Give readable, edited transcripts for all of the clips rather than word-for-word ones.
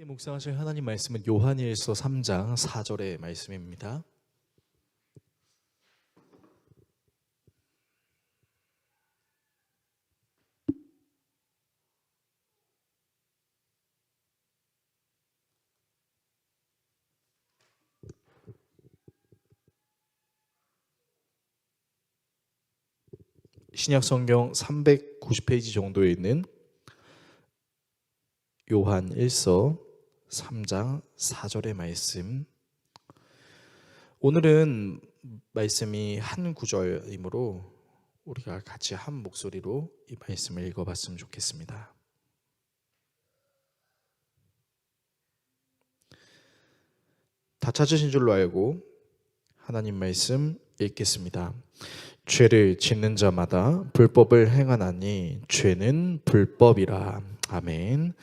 묵상하실 하나님 말씀은 요한일서 3장 4절의 말씀입니다. 신약성경 390페이지 정도에 있는 요한일서 3장 4절의 말씀. 오늘은 말씀이 한 구절이므로 우리가 같이 한 목소리로 이 말씀을 읽어봤으면 좋겠습니다. 다 찾으신 줄로 알고 하나님 말씀 읽겠습니다. 죄를 짓는 자마다 불법을 행하나니 죄는 불법이라. 아멘.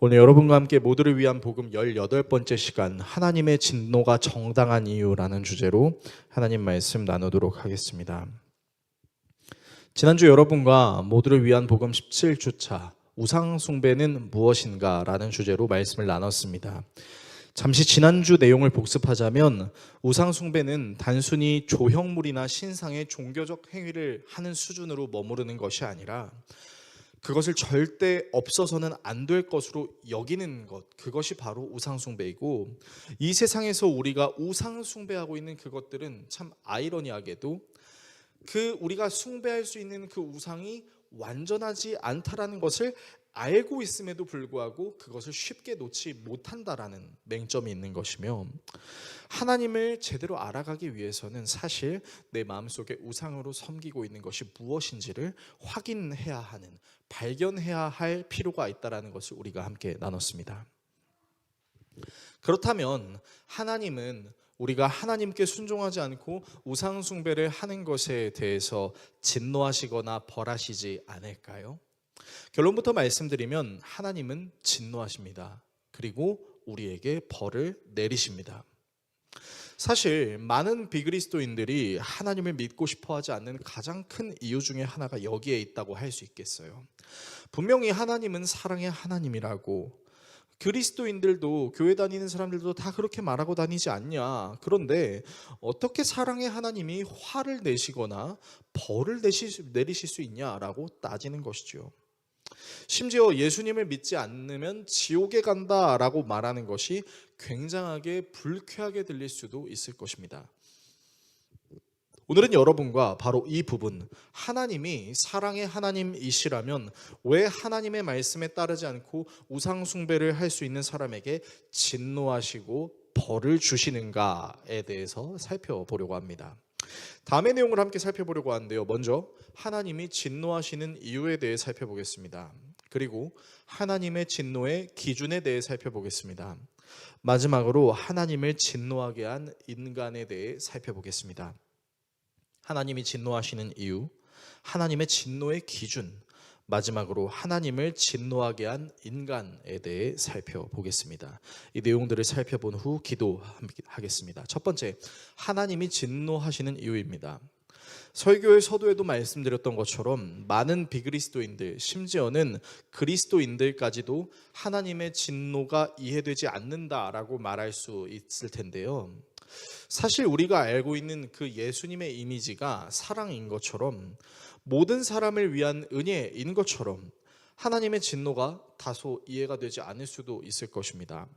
오늘 여러분과 함께 모두를 위한 복음 18번째 시간, 하나님의 진노가 정당한 이유라는 주제로 하나님 말씀 나누도록 하겠습니다. 지난주 여러분과 모두를 위한 복음 17주차 우상 숭배는 무엇인가 라는 주제로 말씀을 나눴습니다. 잠시 지난주 내용을 복습하자면 우상 숭배는 단순히 조형물이나 신상의 종교적 행위를 하는 수준으로 머무르는 것이 아니라 그것을 절대 없어서는 안 될 것으로 여기는 것, 그것이 바로 우상 숭배이고, 이 세상에서 우리가 우상 숭배하고 있는 그것들은 참 아이러니하게도 우리가 숭배할 수 있는 그 우상이 완전하지 않다라는 것을 알고 있음에도 불구하고 그것을 쉽게 놓지 못한다라는 맹점이 있는 것이며, 하나님을 제대로 알아가기 위해서는 사실 내 마음속에 우상으로 섬기고 있는 것이 무엇인지를 확인해야 하는, 발견해야 할 필요가 있다라는 것을 우리가 함께 나눴습니다. 그렇다면 하나님은 우리가 하나님께 순종하지 않고 우상 숭배를 하는 것에 대해서 진노하시거나 벌하시지 않을까요? 결론부터 말씀드리면 하나님은 진노하십니다. 그리고 우리에게 벌을 내리십니다. 사실 많은 비그리스도인들이 하나님을 믿고 싶어 하지 않는 가장 큰 이유 중에 하나가 여기에 있다고 할 수 있겠어요. 분명히 하나님은 사랑의 하나님이라고, 그리스도인들도, 교회 다니는 사람들도 다 그렇게 말하고 다니지 않냐. 그런데 어떻게 사랑의 하나님이 화를 내시거나 벌을 내리실 수 있냐라고 따지는 것이죠. 심지어 예수님을 믿지 않으면 지옥에 간다라고 말하는 것이 굉장하게 불쾌하게 들릴 수도 있을 것입니다. 오늘은 여러분과 바로 이 부분, 하나님이 사랑의 하나님이시라면 왜 하나님의 말씀에 따르지 않고 우상 숭배를 할 수 있는 사람에게 진노하시고 벌을 주시는가에 대해서 살펴보려고 합니다. 다음의 내용을 함께 살펴보려고 하는데요. 먼저 하나님이 진노하시는 이유에 대해 살펴보겠습니다. 그리고 하나님의 진노의 기준에 대해 살펴보겠습니다. 마지막으로 하나님을 진노하게 한 인간에 대해 살펴보겠습니다. 하나님이 진노하시는 이유, 하나님의 진노의 기준, 마지막으로 하나님을 진노하게 한 인간에 대해 살펴보겠습니다. 이 내용들을 살펴본 후 기도하겠습니다. 첫 번째, 하나님이 진노하시는 이유입니다. 설교의 서두에도 말씀드렸던 것처럼 많은 비그리스도인들, 심지어는 그리스도인들까지도 하나님의 진노가 이해되지 않는다라고 말할 수 있을 텐데요. 사실 우리가 알고 있는 그 예수님의 이미지가 사랑인 것처럼, 모든 사람을 위한 은혜인 것처럼 하나님의 진노가 다소 이해가 되지 않을 수도 있을 것입니다.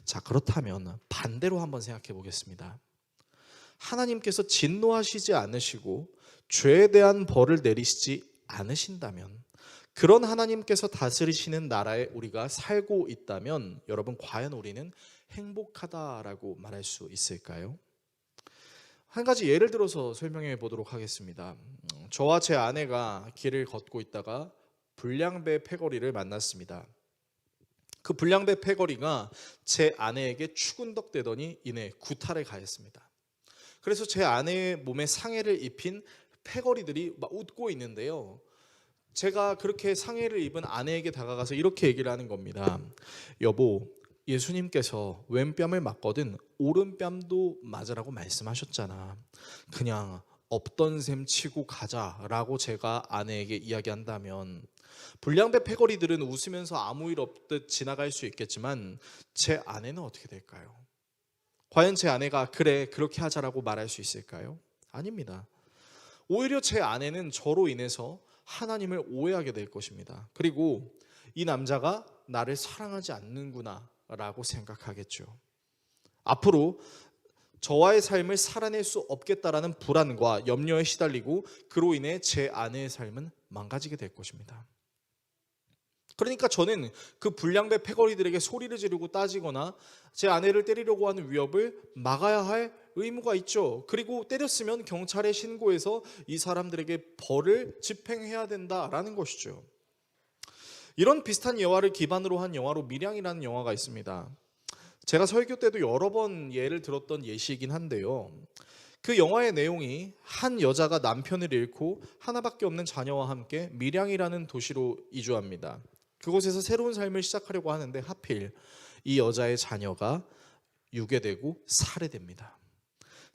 자, 그렇다면 반대로 한번 생각해 보겠습니다. 하나님께서 진노하시지 않으시고 죄에 대한 벌을 내리시지 않으신다면, 그런 하나님께서 다스리시는 나라에 우리가 살고 있다면 여러분, 과연 우리는 행복하다라고 말할 수 있을까요? 한 가지 예를 들어서 설명해 보도록 하겠습니다. 저와 제 아내가 길을 걷고 있다가 불량배 패거리를 만났습니다. 그 불량배 패거리가 제 아내에게 추근덕대더니 이내 구타를 가했습니다. 그래서 제 아내의 몸에 상해를 입힌 패거리들이 막 웃고 있는데요. 제가 그렇게 상해를 입은 아내에게 다가가서 이렇게 얘기를 하는 겁니다. 여보, 예수님께서 왼뺨을 맞거든 오른뺨도 맞으라고 말씀하셨잖아. 그냥 없던 셈 치고 가자라고 제가 아내에게 이야기한다면 불량배 패거리들은 웃으면서 아무 일 없듯 지나갈 수 있겠지만 제 아내는 어떻게 될까요? 과연 제 아내가 그래 그렇게 하자라고 말할 수 있을까요? 아닙니다. 오히려 제 아내는 저로 인해서 하나님을 오해하게 될 것입니다. 그리고 이 남자가 나를 사랑하지 않는구나 라고 생각하겠죠. 앞으로 저와의 삶을 살아낼 수 없겠다라는 불안과 염려에 시달리고 그로 인해 제 아내의 삶은 망가지게 될 것입니다. 그러니까 저는 그 불량배 패거리들에게 소리를 지르고 따지거나 제 아내를 때리려고 하는 위협을 막아야 할 의무가 있죠. 그리고 때렸으면 경찰에 신고해서 이 사람들에게 벌을 집행해야 된다라는 것이죠. 이런 비슷한 예화를 기반으로 한 영화로 밀양이라는 영화가 있습니다. 제가 설교 때도 여러 번 예를 들었던 예시이긴 한데요. 그 영화의 내용이 한 여자가 남편을 잃고 하나밖에 없는 자녀와 함께 밀양이라는 도시로 이주합니다. 그곳에서 새로운 삶을 시작하려고 하는데 하필 이 여자의 자녀가 유괴되고 살해됩니다.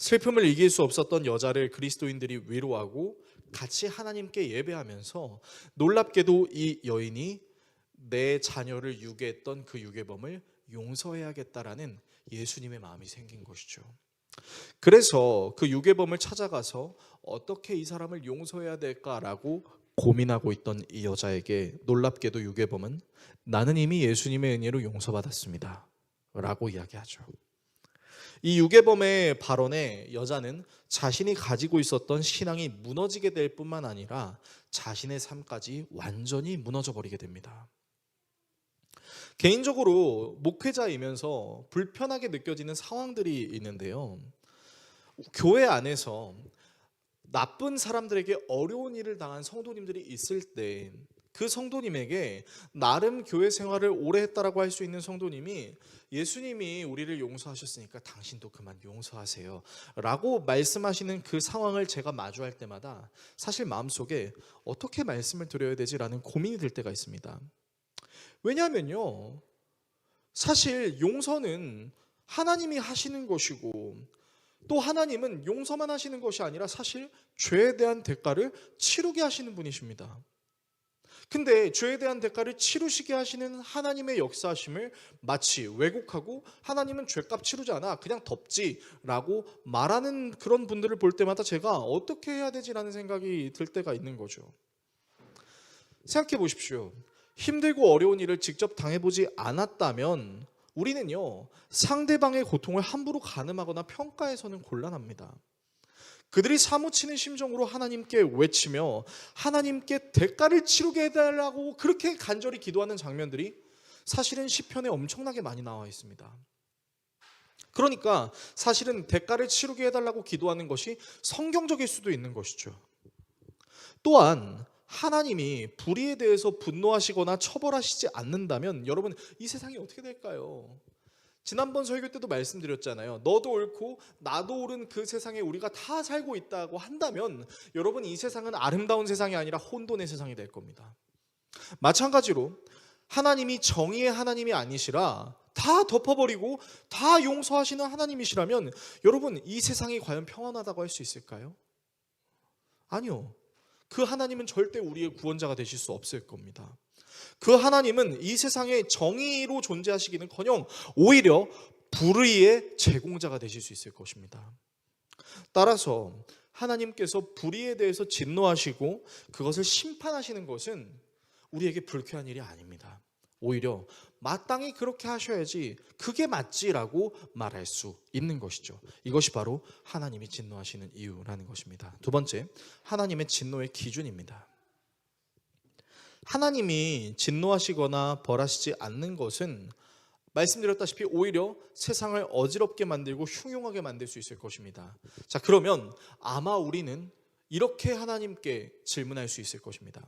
슬픔을 이길 수 없었던 여자를 그리스도인들이 위로하고 같이 하나님께 예배하면서 놀랍게도 이 여인이 내 자녀를 유괴했던 그 유괴범을 용서해야겠다라는 예수님의 마음이 생긴 것이죠. 그래서 그 유괴범을 찾아가서 어떻게 이 사람을 용서해야 될까라고 고민하고 있던 이 여자에게 놀랍게도 유괴범은 나는 이미 예수님의 은혜로 용서받았습니다 라고 이야기하죠. 이 유괴범의 발언에 여자는 자신이 가지고 있었던 신앙이 무너지게 될 뿐만 아니라 자신의 삶까지 완전히 무너져 버리게 됩니다. 개인적으로 목회자이면서 불편하게 느껴지는 상황들이 있는데요. 교회 안에서 나쁜 사람들에게 어려운 일을 당한 성도님들이 있을 때 그 성도님에게 나름 교회 생활을 오래 했다라고 할 수 있는 성도님이 예수님이 우리를 용서하셨으니까 당신도 그만 용서하세요 라고 말씀하시는 그 상황을 제가 마주할 때마다 사실 마음속에 어떻게 말씀을 드려야 되지라는 고민이 들 때가 있습니다. 왜냐하면요, 사실 용서는 하나님이 하시는 것이고 또 하나님은 용서만 하시는 것이 아니라 사실 죄에 대한 대가를 치르게 하시는 분이십니다. 근데 죄에 대한 대가를 치르시게 하시는 하나님의 역사하심을 마치 왜곡하고 하나님은 죄값 치르지 않아 그냥 덮지라고 말하는 그런 분들을 볼 때마다 제가 어떻게 해야 되지라는 생각이 들 때가 있는 거죠. 생각해 보십시오. 힘들고 어려운 일을 직접 당해보지 않았다면 우리는요, 상대방의 고통을 함부로 가늠하거나 평가해서는 곤란합니다. 그들이 사무치는 심정으로 하나님께 외치며 하나님께 대가를 치르게 해달라고 그렇게 간절히 기도하는 장면들이 사실은 시편에 엄청나게 많이 나와 있습니다. 그러니까 사실은 대가를 치르게 해달라고 기도하는 것이 성경적일 수도 있는 것이죠. 또한 하나님이 불의에 대해서 분노하시거나 처벌하시지 않는다면 여러분 이 세상이 어떻게 될까요? 지난번 설교 때도 말씀드렸잖아요. 너도 옳고 나도 옳은 그 세상에 우리가 다 살고 있다고 한다면 여러분 이 세상은 아름다운 세상이 아니라 혼돈의 세상이 될 겁니다. 마찬가지로 하나님이 정의의 하나님이 아니시라 다 덮어버리고 다 용서하시는 하나님이시라면 여러분 이 세상이 과연 평안하다고 할 수 있을까요? 아니요. 그 하나님은 절대 우리의 구원자가 되실 수 없을 겁니다. 그 하나님은 이 세상에 정의로 존재하시기는커녕 오히려 불의의 제공자가 되실 수 있을 것입니다. 따라서 하나님께서 불의에 대해서 진노하시고 그것을 심판하시는 것은 우리에게 불쾌한 일이 아닙니다. 오히려 마땅히 그렇게 하셔야지 그게 맞지라고 말할 수 있는 것이죠. 이것이 바로 하나님이 진노하시는 이유라는 것입니다. 두 번째, 하나님의 진노의 기준입니다. 하나님이 진노하시거나 벌하시지 않는 것은 말씀드렸다시피 오히려 세상을 어지럽게 만들고 흉흉하게 만들 수 있을 것입니다. 자, 그러면 아마 우리는 이렇게 하나님께 질문할 수 있을 것입니다.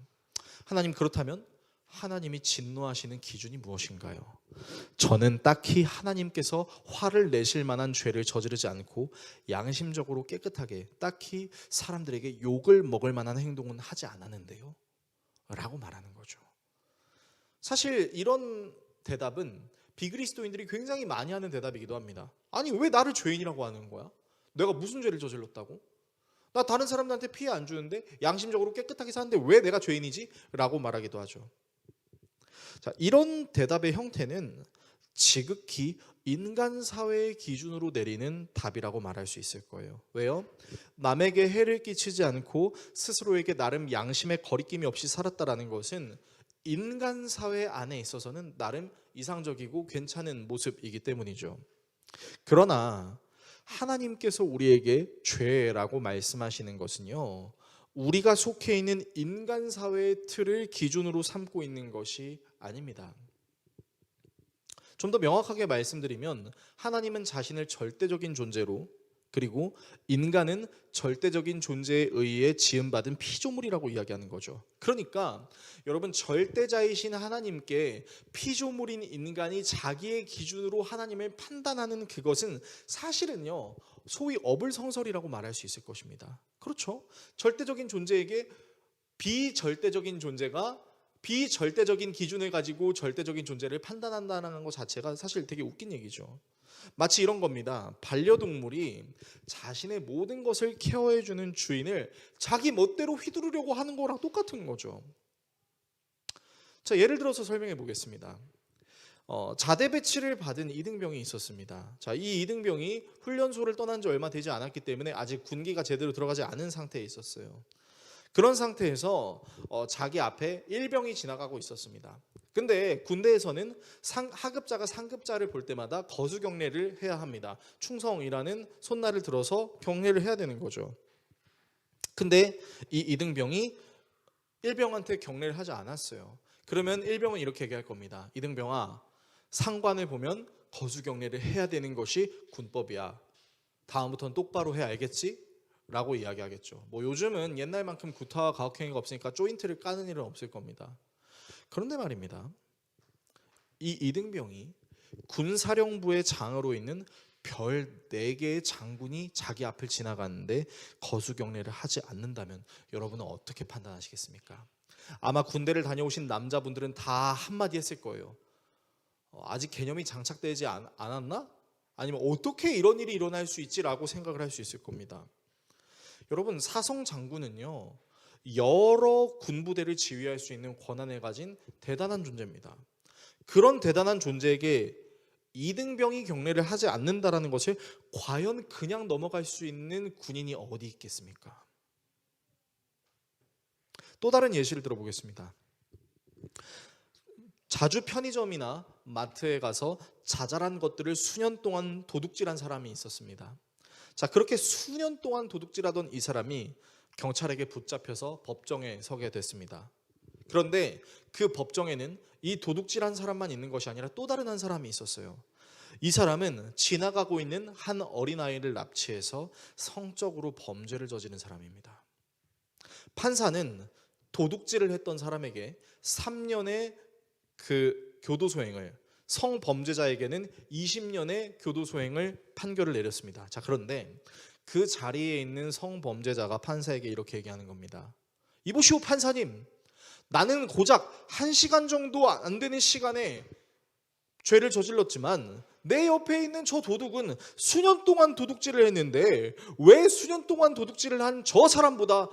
하나님, 그렇다면 하나님이 진노하시는 기준이 무엇인가요? 저는 딱히 하나님께서 화를 내실 만한 죄를 저지르지 않고 양심적으로 깨끗하게 딱히 사람들에게 욕을 먹을 만한 행동은 하지 않았는데요 라고 말하는 거죠. 사실 이런 대답은 비그리스도인들이 굉장히 많이 하는 대답이기도 합니다. 아니 왜 나를 죄인이라고 하는 거야? 내가 무슨 죄를 저질렀다고? 나 다른 사람들한테 피해 안 주는데 양심적으로 깨끗하게 사는데 왜 내가 죄인이지? 라고 말하기도 하죠. 자, 이런 대답의 형태는 지극히 인간 사회의 기준으로 내리는 답이라고 말할 수 있을 거예요. 왜요? 남에게 해를 끼치지 않고 스스로에게 나름 양심의 거리낌이 없이 살았다라는 것은 인간 사회 안에 있어서는 나름 이상적이고 괜찮은 모습이기 때문이죠. 그러나 하나님께서 우리에게 죄라고 말씀하시는 것은요, 우리가 속해 있는 인간 사회의 틀을 기준으로 삼고 있는 것이 아닙니다. 좀 더 명확하게 말씀드리면 하나님은 자신을 절대적인 존재로, 그리고 인간은 절대적인 존재에 의해 지음받은 피조물이라고 이야기하는 거죠. 그러니까 여러분, 절대자이신 하나님께 피조물인 인간이 자기의 기준으로 하나님을 판단하는 그것은 사실은요, 소위 어불성설이라고 말할 수 있을 것입니다. 그렇죠? 절대적인 존재에게 비절대적인 존재가 비절대적인 기준을 가지고 절대적인 존재를 판단한다는 것 자체가 사실 되게 웃긴 얘기죠. 마치 이런 겁니다. 반려동물이 자신의 모든 것을 케어해주는 주인을 자기 멋대로 휘두르려고 하는 거랑 똑같은 거죠. 자, 예를 들어서 설명해 보겠습니다. 자대 배치를 받은 이등병이 있었습니다. 자, 이 이등병이 훈련소를 떠난 지 얼마 되지 않았기 때문에 아직 군기가 제대로 들어가지 않은 상태에 있었어요. 그런 상태에서 자기 앞에 일병이 지나가고 있었습니다. 근데 군대에서는 하급자가 상급자를 볼 때마다 거수 경례를 해야 합니다. 충성이라는 손날을 들어서 경례를 해야 되는 거죠. 근데 이 이등병이 일병한테 경례를 하지 않았어요. 그러면 일병은 이렇게 얘기할 겁니다. 이등병아, 상관을 보면 거수 경례를 해야 되는 것이 군법이야. 다음부터는 똑바로 해, 알겠지? 라고 이야기하겠죠. 뭐 요즘은 옛날만큼 구타와 가혹행위가 없으니까 조인트를 까는 일은 없을 겁니다. 그런데 말입니다, 이 이등병이 군사령부의 장으로 있는 별 4개의 장군이 자기 앞을 지나가는데 거수경례를 하지 않는다면 여러분은 어떻게 판단하시겠습니까? 아마 군대를 다녀오신 남자분들은 다 한마디 했을 거예요. 아직 개념이 장착되지 않았나? 아니면 어떻게 이런 일이 일어날 수 있지라고 생각을 할 수 있을 겁니다. 여러분, 사성 장군은요, 여러 군부대를 지휘할 수 있는 권한을 가진 대단한 존재입니다. 그런 대단한 존재에게 이등병이 경례를 하지 않는다라는 것을 과연 그냥 넘어갈 수 있는 군인이 어디 있겠습니까? 또 다른 예시를 들어보겠습니다. 자주 편의점이나 마트에 가서 자잘한 것들을 수년 동안 도둑질한 사람이 있었습니다. 자, 그렇게 수년 동안 도둑질하던 이 사람이 경찰에게 붙잡혀서 법정에 서게 됐습니다. 그런데 그 법정에는 이 도둑질한 사람만 있는 것이 아니라 또 다른 한 사람이 있었어요. 이 사람은 지나가고 있는 한 어린아이를 납치해서 성적으로 범죄를 저지른 사람입니다. 판사는 도둑질을 했던 사람에게 3년의 그 교도소행을, 성범죄자에게는 20년의 교도소행을 판결을 내렸습니다. 자, 그런데 그 자리에 있는 성범죄자가 판사에게 이렇게 얘기하는 겁니다. 이보시오 판사님, 나는 고작 1시간 정도 안 되는 시간에 죄를 저질렀지만 내 옆에 있는 저 도둑은 수년 동안 도둑질을 했는데 왜 수년 동안 도둑질을 한 저 사람보다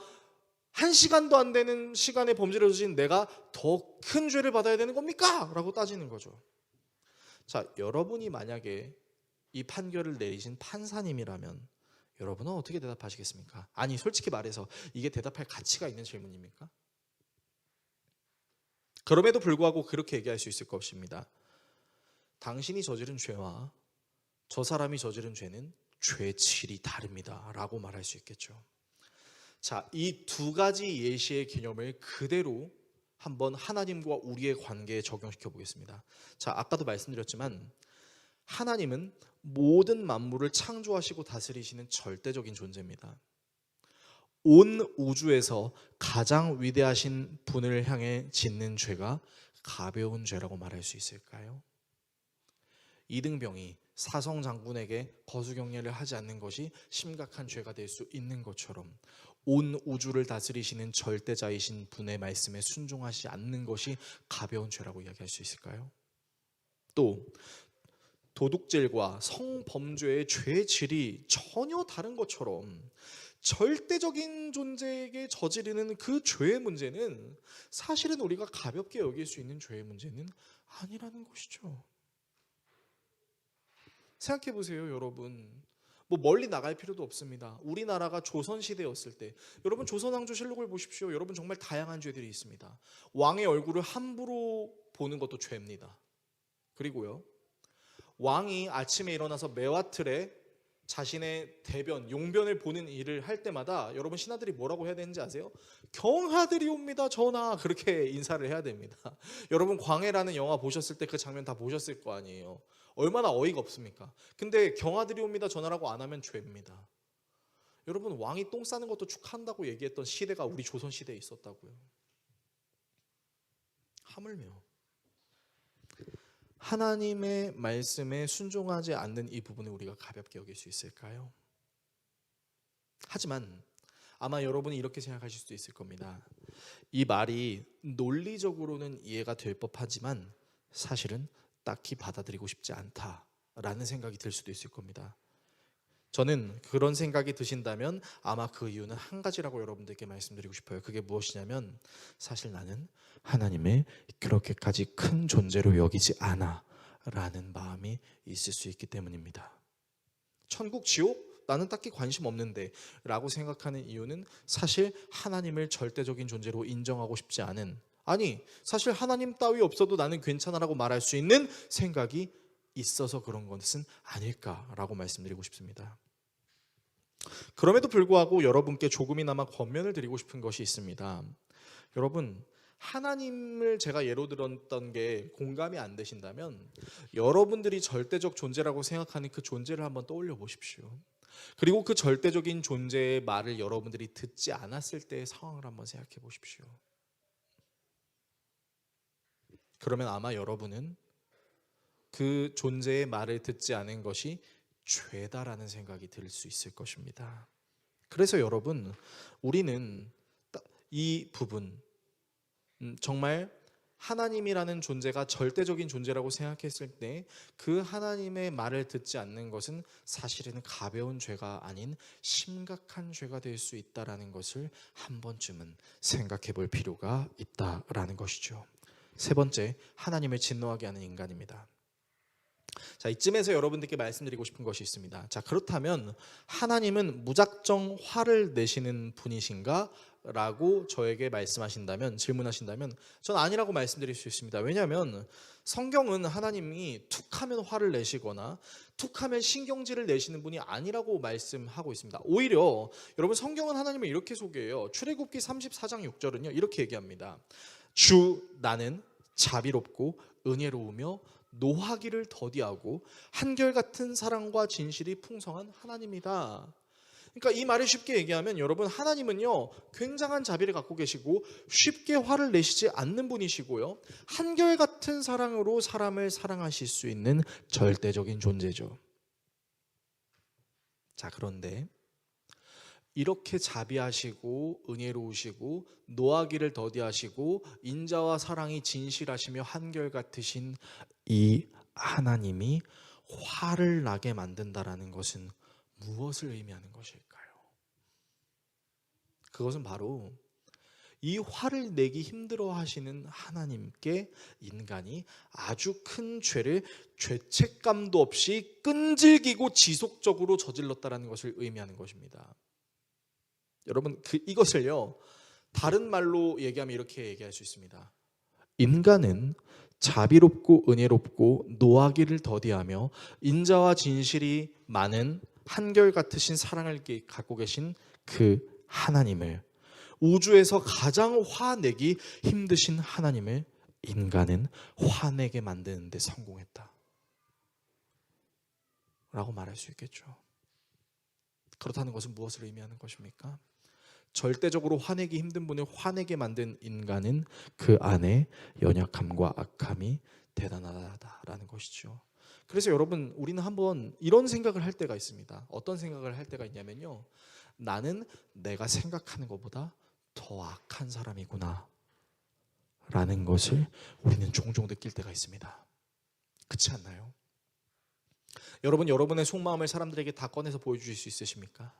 1시간도 안 되는 시간에 범죄를 저지른 내가 더 큰 죄를 받아야 되는 겁니까? 라고 따지는 거죠. 자, 여러분이 만약에 이 판결을 내리신 판사님이라면 여러분은 어떻게 대답하시겠습니까? 아니, 솔직히 말해서 이게 대답할 가치가 있는 질문입니까? 그럼에도 불구하고 그렇게 얘기할 수 있을 것입니다. 당신이 저지른 죄와 저 사람이 저지른 죄는 죄질이 다릅니다 라고 말할 수 있겠죠. 자, 이 두 가지 예시의 개념을 그대로 한번 하나님과 우리의 관계에 적용시켜 보겠습니다. 자, 아까도 말씀드렸지만 하나님은 모든 만물을 창조하시고 다스리시는 절대적인 존재입니다. 온 우주에서 가장 위대하신 분을 향해 짓는 죄가 가벼운 죄라고 말할 수 있을까요? 이등병이 사성 장군에게 거수경례를 하지 않는 것이 심각한 죄가 될 수 있는 것처럼 온 우주를 다스리시는 절대자이신 분의 말씀에 순종하지 않는 것이 가벼운 죄라고 이야기할 수 있을까요? 또 도둑질과 성범죄의 죄질이 전혀 다른 것처럼 절대적인 존재에게 저지르는 그 죄의 문제는 사실은 우리가 가볍게 여길 수 있는 죄의 문제는 아니라는 것이죠. 생각해 보세요, 여러분. 뭐 멀리 나갈 필요도 없습니다. 우리나라가 조선시대였을 때, 여러분 조선왕조실록을 보십시오. 여러분 정말 다양한 죄들이 있습니다. 왕의 얼굴을 함부로 보는 것도 죄입니다. 그리고요, 왕이 아침에 일어나서 매화틀에 자신의 대변, 용변을 보는 일을 할 때마다 여러분 신하들이 뭐라고 해야 되는지 아세요? 경하들이 옵니다 전하, 그렇게 인사를 해야 됩니다. 여러분 광해라는 영화 보셨을 때 그 장면 다 보셨을 거 아니에요. 얼마나 어이가 없습니까? 근데 경하들이 옵니다 전하라고 안 하면 죄입니다. 여러분 왕이 똥 싸는 것도 축하한다고 얘기했던 시대가 우리 조선시대에 있었다고요. 하물며 하나님의 말씀에 순종하지 않는 이 부분을 우리가 가볍게 여길 수 있을까요? 하지만 아마 여러분이 이렇게 생각하실 수도 있을 겁니다. 이 말이 논리적으로는 이해가 될 법하지만 사실은 딱히 받아들이고 싶지 않다라는 생각이 들 수도 있을 겁니다. 저는 그런 생각이 드신다면 아마 그 이유는 한 가지라고 여러분들께 말씀드리고 싶어요. 그게 무엇이냐면 사실 나는 하나님을 그렇게까지 큰 존재로 여기지 않아 라는 마음이 있을 수 있기 때문입니다. 천국, 지옥? 나는 딱히 관심 없는데 라고 생각하는 이유는 사실 하나님을 절대적인 존재로 인정하고 싶지 않은, 아니 사실 하나님 따위 없어도 나는 괜찮아라고 말할 수 있는 생각이 있어서 그런 것은 아닐까라고 말씀드리고 싶습니다. 그럼에도 불구하고 여러분께 조금이나마 권면을 드리고 싶은 것이 있습니다. 여러분 하나님을 제가 예로 들었던 게 공감이 안 되신다면 여러분들이 절대적 존재라고 생각하는 그 존재를 한번 떠올려 보십시오. 그리고 그 절대적인 존재의 말을 여러분들이 듣지 않았을 때의 상황을 한번 생각해 보십시오. 그러면 아마 여러분은 그 존재의 말을 듣지 않은 것이 죄다라는 생각이 들 수 있을 것입니다. 그래서 여러분 우리는 이 부분, 정말 하나님이라는 존재가 절대적인 존재라고 생각했을 때 그 하나님의 말을 듣지 않는 것은 사실은 가벼운 죄가 아닌 심각한 죄가 될 수 있다는 것을 한 번쯤은 생각해 볼 필요가 있다라는 것이죠. 세 번째, 하나님을 진노하게 하는 인간입니다. 자, 이쯤에서 여러분들께 말씀드리고 싶은 것이 있습니다. 자, 그렇다면 하나님은 무작정 화를 내시는 분이신가? 라고 저에게 말씀하신다면, 질문하신다면 전 아니라고 말씀드릴 수 있습니다. 왜냐하면 성경은 하나님이 툭하면 화를 내시거나 툭하면 신경질을 내시는 분이 아니라고 말씀하고 있습니다. 오히려 여러분 성경은 하나님을 이렇게 소개해요. 출애굽기 34장 6절은요 이렇게 얘기합니다. 주 나는 자비롭고 은혜로우며 노하기를 더디하고 한결같은 사랑과 진실이 풍성한 하나님이다. 그러니까 이 말을 쉽게 얘기하면 여러분 하나님은요 굉장한 자비를 갖고 계시고 쉽게 화를 내시지 않는 분이시고요 한결같은 사랑으로 사람을 사랑하실 수 있는 절대적인 존재죠. 자, 그런데 이렇게 자비하시고 은혜로우시고 노하기를 더디하시고 인자와 사랑이 진실하시며 한결같으신 이 하나님이 화를 나게 만든다라는 것은 무엇을 의미하는 것일까요? 그것은 바로 이 화를 내기 힘들어 하시는 하나님께 인간이 아주 큰 죄를 죄책감도 없이 끈질기고 지속적으로 저질렀다는 것을 의미하는 것입니다. 여러분 이것을요 다른 말로 얘기하면 이렇게 얘기할 수 있습니다. 인간은 자비롭고 은혜롭고 노하기를 더디하며 인자와 진실이 많은 한결같으신 사랑을 갖고 계신 그 하나님을, 우주에서 가장 화내기 힘드신 하나님을 인간은 화내게 만드는 데 성공했다 라고 말할 수 있겠죠. 그렇다는 것은 무엇을 의미하는 것입니까? 절대적으로 화내기 힘든 분을 화내게 만든 인간은 그 안에 연약함과 악함이 대단하다라는 것이죠. 그래서 여러분 우리는 한번 이런 생각을 할 때가 있습니다. 어떤 생각을 할 때가 있냐면요, 나는 내가 생각하는 것보다 더 악한 사람이구나 라는 것을 우리는 종종 느낄 때가 있습니다. 그렇지 않나요? 여러분, 여러분의 속마음을 사람들에게 다 꺼내서 보여주실 수 있으십니까?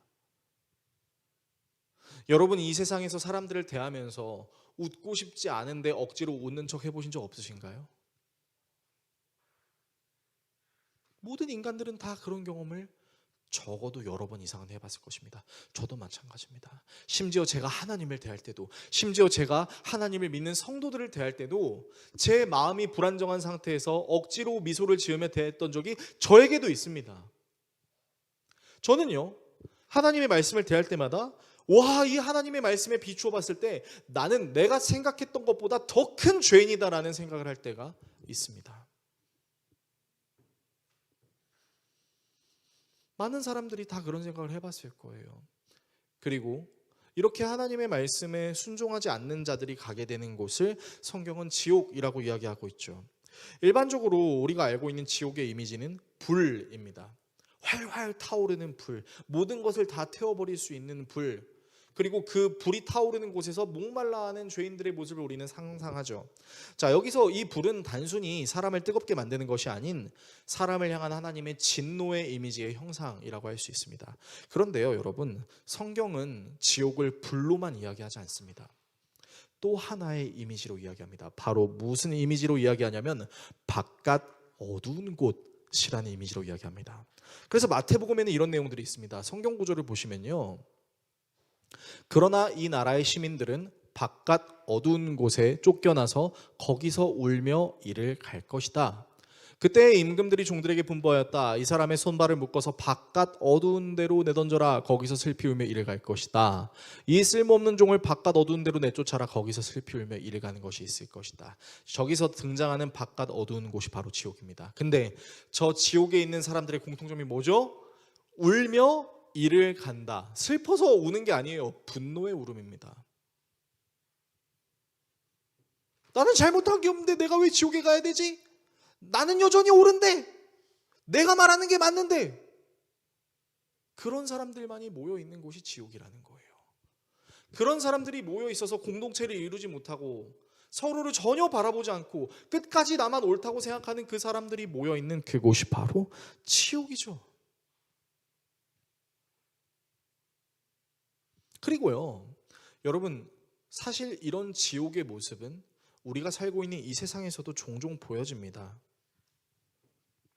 여러분 이 세상에서 사람들을 대하면서 웃고 싶지 않은데 억지로 웃는 척 해보신 적 없으신가요? 모든 인간들은 다 그런 경험을 적어도 여러 번 이상은 해봤을 것입니다. 저도 마찬가지입니다. 심지어 제가 하나님을 대할 때도, 심지어 제가 하나님을 믿는 성도들을 대할 때도 제 마음이 불안정한 상태에서 억지로 미소를 지으며 대했던 적이 저에게도 있습니다. 저는요, 하나님의 말씀을 대할 때마다 와, 이 하나님의 말씀에 비추어 봤을 때 나는 내가 생각했던 것보다 더 큰 죄인이다라는 생각을 할 때가 있습니다. 많은 사람들이 다 그런 생각을 해봤을 거예요. 그리고 이렇게 하나님의 말씀에 순종하지 않는 자들이 가게 되는 곳을 성경은 지옥이라고 이야기하고 있죠. 일반적으로 우리가 알고 있는 지옥의 이미지는 불입니다. 활활 타오르는 불, 모든 것을 다 태워버릴 수 있는 불, 그리고 그 불이 타오르는 곳에서 목말라하는 죄인들의 모습을 우리는 상상하죠. 자, 여기서 이 불은 단순히 사람을 뜨겁게 만드는 것이 아닌 사람을 향한 하나님의 진노의 이미지의 형상이라고 할 수 있습니다. 그런데요, 여러분, 성경은 지옥을 불로만 이야기하지 않습니다. 또 하나의 이미지로 이야기합니다. 바로 무슨 이미지로 이야기하냐면 바깥 어두운 곳이라는 이미지로 이야기합니다. 그래서 마태복음에는 이런 내용들이 있습니다. 성경 구조를 보시면요, 그러나 이 나라의 시민들은 바깥 어두운 곳에 쫓겨나서 거기서 울며 이를 갈 것이다. 그때 임금들이 종들에게 분부하였다. 이 사람의 손발을 묶어서 바깥 어두운 데로 내던져라. 거기서 슬피 울며 이를 갈 것이다. 이 쓸모없는 종을 바깥 어두운 데로 내쫓아라. 거기서 슬피 울며 이를 가는 것이 있을 것이다. 저기서 등장하는 바깥 어두운 곳이 바로 지옥입니다. 근데 저 지옥에 있는 사람들의 공통점이 뭐죠? 울며 이를 간다. 슬퍼서 우는 게 아니에요. 분노의 울음입니다. 나는 잘못한 게 없는데 내가 왜 지옥에 가야 되지? 나는 여전히 옳은데, 내가 말하는 게 맞는데. 그런 사람들만이 모여 있는 곳이 지옥이라는 거예요. 그런 사람들이 모여 있어서 공동체를 이루지 못하고 서로를 전혀 바라보지 않고 끝까지 나만 옳다고 생각하는 그 사람들이 모여 있는 그곳이 바로 지옥이죠. 그리고요, 여러분, 사실 이런 지옥의 모습은 우리가 살고 있는 이 세상에서도 종종 보여집니다.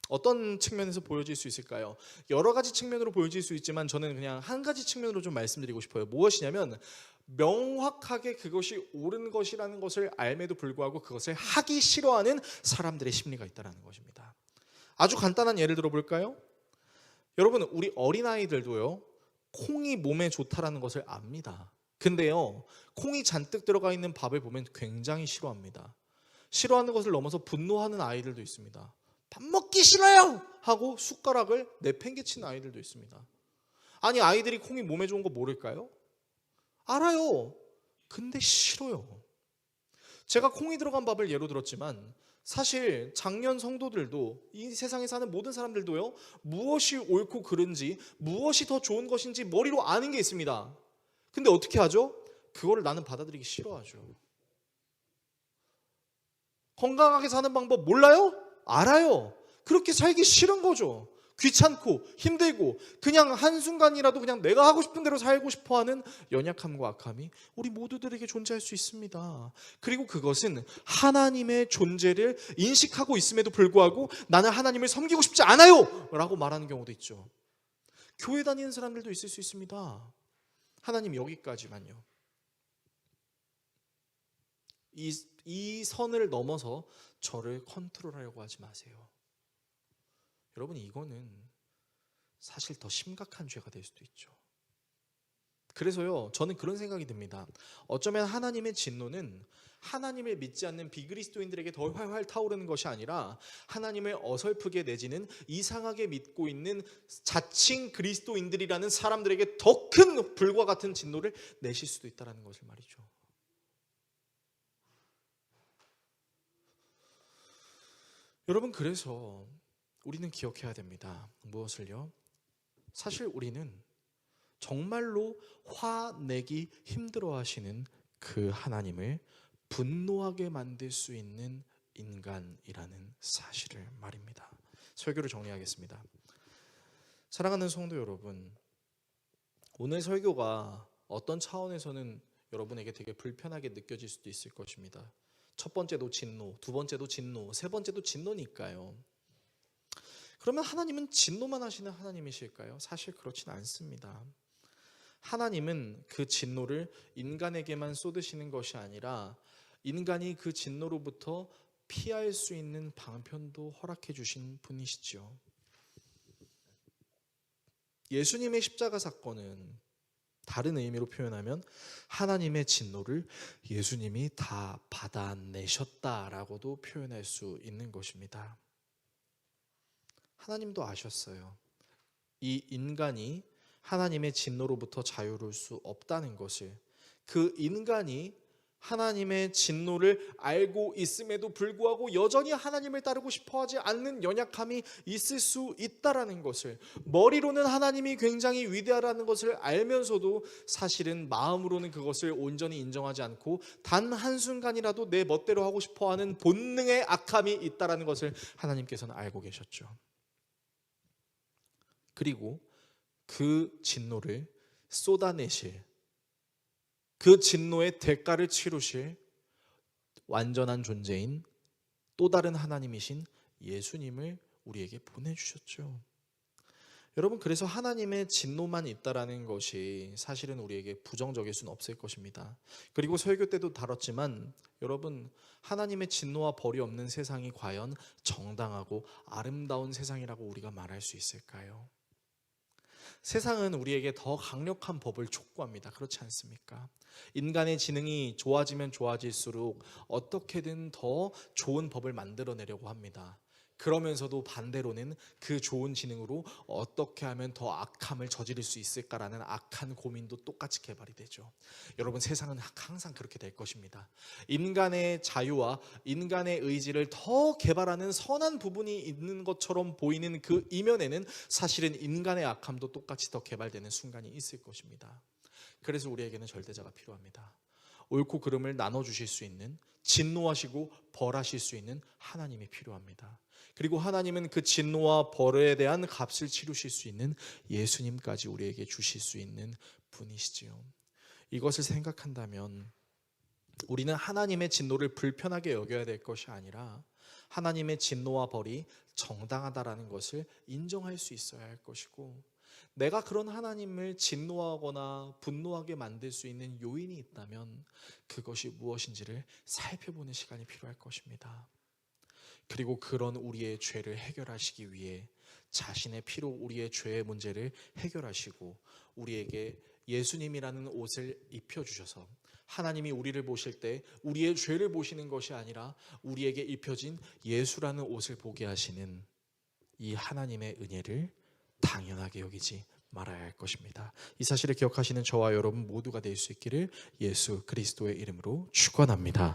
어떤 측면에서 보여질 수 있을까요? 여러 가지 측면으로 보여질 수 있지만 저는 그냥 한 가지 측면으로 좀 말씀드리고 싶어요. 무엇이냐면 명확하게 그것이 옳은 것이라는 것을 알매도 불구하고 그것을 하기 싫어하는 사람들의 심리가 있다는 것입니다. 아주 간단한 예를 들어볼까요? 여러분, 우리 어린아이들도요, 콩이 몸에 좋다라는 것을 압니다. 근데요, 콩이 잔뜩 들어가 있는 밥을 보면 굉장히 싫어합니다. 싫어하는 것을 넘어서 분노하는 아이들도 있습니다. 밥 먹기 싫어요! 하고 숟가락을 내팽개치는 아이들도 있습니다. 아니, 아이들이 콩이 몸에 좋은 거 모를까요? 알아요. 근데 싫어요. 제가 콩이 들어간 밥을 예로 들었지만 사실 작년 성도들도, 이 세상에 사는 모든 사람들도요, 무엇이 옳고 그른지, 무엇이 더 좋은 것인지 머리로 아는 게 있습니다. 근데 어떻게 하죠? 그거를 나는 받아들이기 싫어하죠. 건강하게 사는 방법 몰라요? 알아요. 그렇게 살기 싫은 거죠. 귀찮고 힘들고 그냥 한순간이라도 그냥 내가 하고 싶은 대로 살고 싶어하는 연약함과 악함이 우리 모두들에게 존재할 수 있습니다. 그리고 그것은 하나님의 존재를 인식하고 있음에도 불구하고 나는 하나님을 섬기고 싶지 않아요! 라고 말하는 경우도 있죠. 교회 다니는 사람들도 있을 수 있습니다. 하나님 여기까지만요. 이 선을 넘어서 저를 컨트롤하려고 하지 마세요. 여러분, 이거는 사실 더 심각한 죄가 될 수도 있죠. 그래서요, 저는 그런 생각이 듭니다. 어쩌면 하나님의 진노는 하나님을 믿지 않는 비그리스도인들에게 더 활활 타오르는 것이 아니라 하나님을 어설프게 내지는 이상하게 믿고 있는 자칭 그리스도인들이라는 사람들에게 더 큰 불과 같은 진노를 내실 수도 있다는 것을 말이죠. 여러분, 그래서 우리는 기억해야 됩니다. 무엇을요? 사실 우리는 정말로 화내기 힘들어하시는 그 하나님을 분노하게 만들 수 있는 인간이라는 사실을 말입니다. 설교를 정리하겠습니다. 사랑하는 성도 여러분, 오늘 설교가 어떤 차원에서는 여러분에게 되게 불편하게 느껴질 수도 있을 것입니다. 첫 번째도 진노, 두 번째도 진노, 세 번째도 진노니까요. 그러면 하나님은 진노만 하시는 하나님이실까요? 사실 그렇진 않습니다. 하나님은 그 진노를 인간에게만 쏟으시는 것이 아니라 인간이 그 진노로부터 피할 수 있는 방편도 허락해 주신 분이시죠. 예수님의 십자가 사건은 다른 의미로 표현하면 하나님의 진노를 예수님이 다 받아내셨다라고도 표현할 수 있는 것입니다. 하나님도 아셨어요. 이 인간이 하나님의 진노로부터 자유로울 수 없다는 것을, 그 인간이 하나님의 진노를 알고 있음에도 불구하고 여전히 하나님을 따르고 싶어하지 않는 연약함이 있을 수 있다라는 것을, 머리로는 하나님이 굉장히 위대하다는 것을 알면서도 사실은 마음으로는 그것을 온전히 인정하지 않고 단 한순간이라도 내 멋대로 하고 싶어하는 본능의 악함이 있다라는 것을 하나님께서는 알고 계셨죠. 그리고 그 진노를 쏟아내실, 그 진노의 대가를 치르실 완전한 존재인 또 다른 하나님이신 예수님을 우리에게 보내주셨죠. 여러분, 그래서 하나님의 진노만 있다라는 것이 사실은 우리에게 부정적일 수는 없을 것입니다. 그리고 설교 때도 다뤘지만 여러분, 하나님의 진노와 벌이 없는 세상이 과연 정당하고 아름다운 세상이라고 우리가 말할 수 있을까요? 세상은 우리에게 더 강력한 법을 촉구합니다. 그렇지 않습니까? 인간의 지능이 좋아지면 좋아질수록 어떻게든 더 좋은 법을 만들어내려고 합니다. 그러면서도 반대로는 그 좋은 지능으로 어떻게 하면 더 악함을 저지를 수 있을까라는 악한 고민도 똑같이 개발이 되죠. 여러분, 세상은 항상 그렇게 될 것입니다. 인간의 자유와 인간의 의지를 더 개발하는 선한 부분이 있는 것처럼 보이는 그 이면에는 사실은 인간의 악함도 똑같이 더 개발되는 순간이 있을 것입니다. 그래서 우리에게는 절대자가 필요합니다. 옳고 그름을 나눠주실 수 있는, 진노하시고 벌하실 수 있는 하나님이 필요합니다. 그리고 하나님은 그 진노와 벌에 대한 값을 치르실 수 있는 예수님까지 우리에게 주실 수 있는 분이시지요. 이것을 생각한다면 우리는 하나님의 진노를 불편하게 여겨야 될 것이 아니라 하나님의 진노와 벌이 정당하다라는 것을 인정할 수 있어야 할 것이고, 내가 그런 하나님을 진노하거나 분노하게 만들 수 있는 요인이 있다면 그것이 무엇인지를 살펴보는 시간이 필요할 것입니다. 그리고 그런 우리의 죄를 해결하시기 위해 자신의 피로 우리의 죄의 문제를 해결하시고 우리에게 예수님이라는 옷을 입혀주셔서 하나님이 우리를 보실 때 우리의 죄를 보시는 것이 아니라 우리에게 입혀진 예수라는 옷을 보게 하시는 이 하나님의 은혜를 당연하게 여기지 말아야 할 것입니다. 이 사실을 기억하시는 저와 여러분 모두가 될 수 있기를 예수 그리스도의 이름으로 축원합니다.